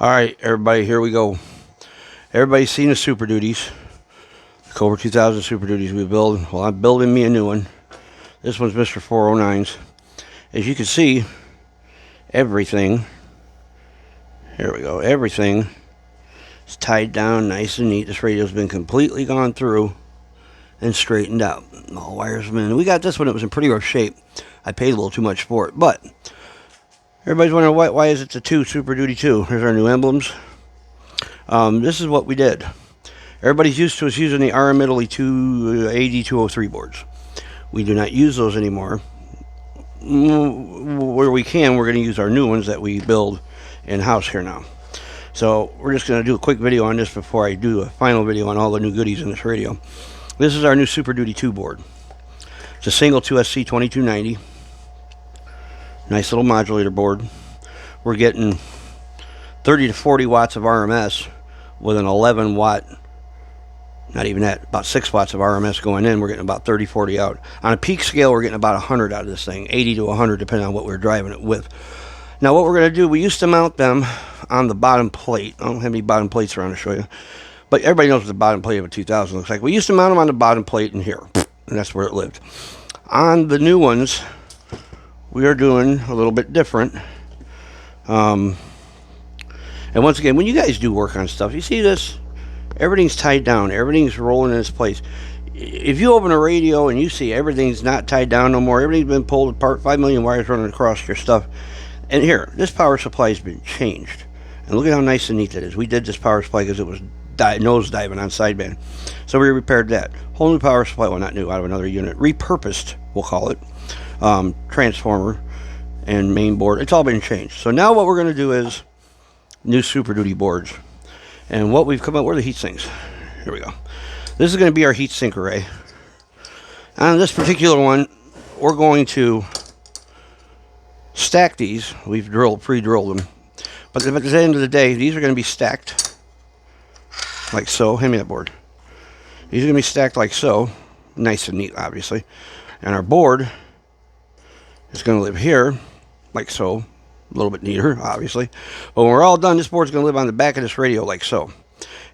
All right, everybody, here we go. Everybody's seen the Super Duties, the Cobra 2000 Super Duties we build. Well, I'm building me a new one. This one's Mr. 409's. As you can see, everything, here we go, everything is tied down nice and neat. This radio's been completely gone through and straightened out. All wires have been, we got this one, it was in pretty rough shape. I paid a little too much for it, but everybody's wondering why is it the Super Duty 2? Here's our new emblems. This is what we did. Everybody's used to us using the RM Italy 280-203 boards. We do not use those anymore. Where we can, we're going to use our new ones that we build in-house here now. So we're just going to do a quick video on this before I do a final video on all the new goodies in this radio. This is our new Super Duty 2 board. It's a single 2SC 2290. Nice little modulator board. We're getting 30 to 40 watts of RMS with an 11 watt, not even that, about 6 watts of RMS going in. We're getting about 30, 40 out. On a peak scale, we're getting about 100 out of this thing, 80 to 100 depending on what we're driving it with. Now what we're going to do, we used to mount them on the bottom plate. I don't have any bottom plates around to show you, but everybody knows what the bottom plate of a 2000 looks like. We used to mount them on the bottom plate in here, and that's where it lived. On the new ones, we are doing a little bit different. And once again, when you guys do work on stuff, you see this, everything's tied down, everything's rolling in its place. If you open a radio and you see everything's not tied down no more, everything's been pulled apart, 5 million wires running across your stuff. And here, this power supply has been changed. And look at how nice and neat that is. We did this power supply because it was nose diving on sideband. So we repaired that. Whole new power supply, well, not new, out of another unit. Repurposed, we'll call it. Transformer and main board. It's all been changed. So now what we're going to do is new Super Duty boards. And what we've come up, where are the heat sinks? Here we go. This is going to be our heat sink array. On this particular one, we're going to stack these. We've pre-drilled them. But at the end of the day, these are going to be stacked like so. Hand me that board. These are going to be stacked like so. Nice and neat, obviously. And our board is going to live here like so. A little bit neater, obviously. But when we're all done, this board's going to live on the back of this radio like so.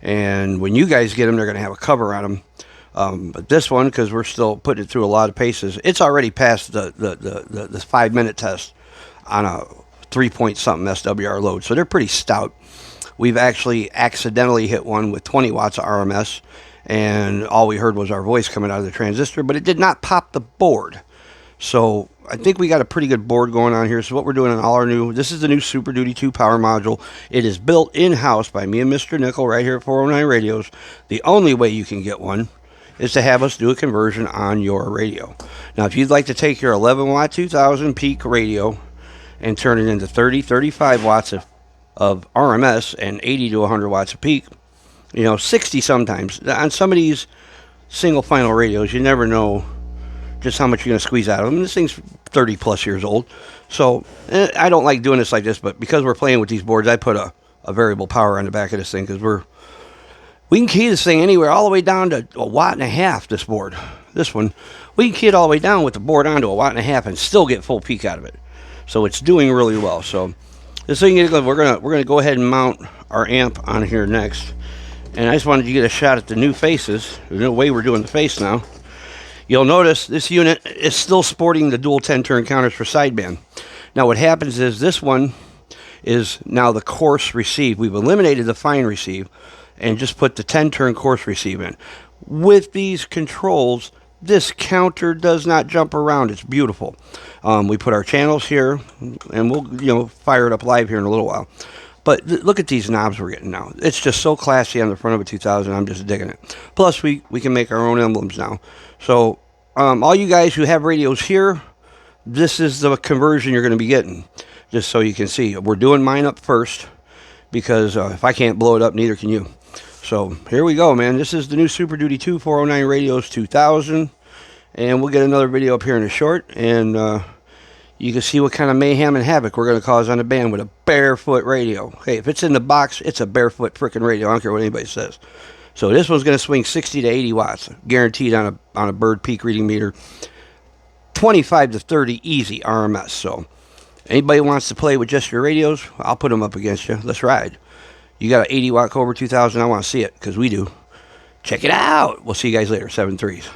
And when you guys get them, they're going to have a cover on them. But this one, because we're still putting it through a lot of paces, it's already passed the 5-minute test on a 3-point-something SWR load. So they're pretty stout. We've actually accidentally hit one with 20 watts of RMS, and all we heard was our voice coming out of the transistor, but it did not pop the board. So I think we got a pretty good board going on here. So what we're doing on all our new, this is the new Super Duty 2 power module. It is built in-house by me and Mr. Nickel right here at 409 Radios. The only way you can get one is to have us do a conversion on your radio. Now, if you'd like to take your 11 watt 2000 peak radio and turn it into 30, 35 watts of RMS and 80 to 100 watts of peak, 60 sometimes. On some of these single final radios, you never know just how much you're going to squeeze out of them. This thing's 30 plus years old. So I don't like doing this like this, but because we're playing with these boards, I put a variable power on the back of this thing because we can key this thing anywhere all the way down to 1.5 watts, this board. This one, we can key it all the way down with the board onto 1.5 watts and still get full peak out of it. So it's doing really well. So this thing, we're gonna go ahead and mount our amp on here next. And I just wanted you to get a shot at the new faces, the way we're doing the face now. You'll notice this unit is still sporting the dual 10-turn counters for sideband. Now what happens is this one is now the coarse receive. We've eliminated the fine receive and just put the 10-turn coarse receive in. With these controls, this counter does not jump around. It's beautiful. We put our channels here, and we'll fire it up live here in a little while. But look at these knobs we're getting now. It's just so classy on the front of a 2000. I'm just digging it. Plus, we can make our own emblems now. So all you guys who have radios here, this is the conversion you're going to be getting. Just so you can see. We're doing mine up first because if I can't blow it up, neither can you. So here we go, man. This is the new Super Duty 2 409 Radios 2000. And we'll get another video up here in a short. And you can see what kind of mayhem and havoc we're going to cause on the band with a barefoot radio. Hey, if it's in the box, it's a barefoot freaking radio. I don't care what anybody says. So this one's going to swing 60 to 80 watts, guaranteed on a bird peak reading meter. 25 to 30 easy RMS. So Anybody wants to play with just your radios, I'll put them up against you. Let's ride. You got an 80 watt Cobra 2000, I want to see it, because we do. Check it out. We'll see you guys later. 7 3s.